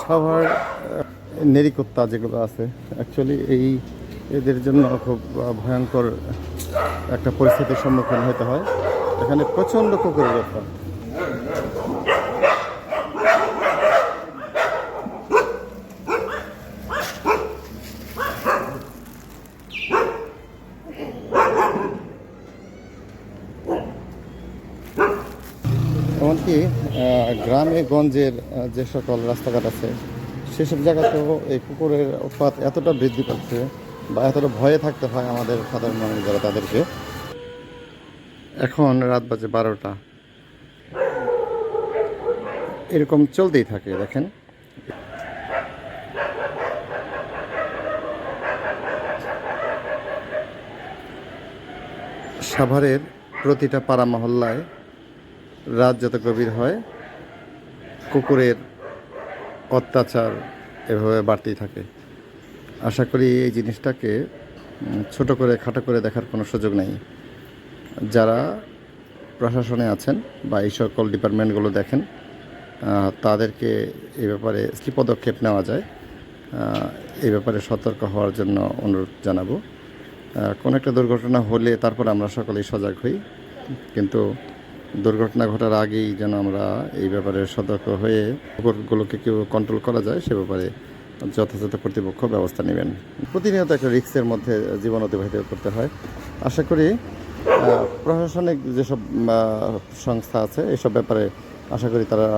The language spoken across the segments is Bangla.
সাভার নেরিকুত্তা যেগুলো আছে অ্যাকচুয়ালি এদের জন্য খুব ভয়ঙ্কর একটা পরিস্থিতির সম্মুখীন হতে হয়। এখানে প্রচণ্ড কুকুরের ব্যাপার। এমনকি গ্রামে গঞ্জের যে সকল রাস্তাঘাট আছে সেসব জায়গাতেও এই কুকুরের উৎপাত এতটা বৃদ্ধি পাচ্ছে বা এতটা ভয়ে থাকতে হয় আমাদের সাধারণ মানুষ যারা তাদেরকে। এখন রাত বাজে 12টা, এরকম চলতেই থাকে। দেখেন সাভারের প্রতিটা পাড়া মহল্লায় রাত যত গভীর হয় কুকুরের অত্যাচার এভাবে বাড়তেই থাকে। আশা করি এই জিনিসটাকে ছোট করে খাটো করে দেখার কোনো সুযোগ নেই। যারা প্রশাসনে আছেন বা এই সকল ডিপার্টমেন্টগুলো দেখেন তাদেরকে এই ব্যাপারে কী পদক্ষেপ নেওয়া যায় এই ব্যাপারে সতর্ক হওয়ার জন্য অনুরোধ জানাবো। কোনো একটা দুর্ঘটনা হলে তারপর আমরা সকলেই সজাগ হই, কিন্তু দুর্ঘটনা ঘটার আগেই যেন আমরা এই ব্যাপারে সতর্ক হয়ে কুকুরগুলোকে কেউ কন্ট্রোল করা যায় সে ব্যাপারে যথাযথ কর্তৃপক্ষ ব্যবস্থা নেবেন। প্রতিনিয়ত একটা রিস্কের মধ্যে জীবন অতিবাহিত করতে হয়। আশা করি প্রশাসনিক যেসব সংস্থা আছে এসব ব্যাপারে আশা করি তারা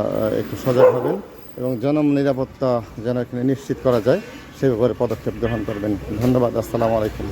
একটু সজাগ হবেন এবং জননিরাপত্তা যেন এখানে নিশ্চিত করা যায় সে ব্যাপারে পদক্ষেপ গ্রহণ করবেন। ধন্যবাদ। আসসালামু আলাইকুম।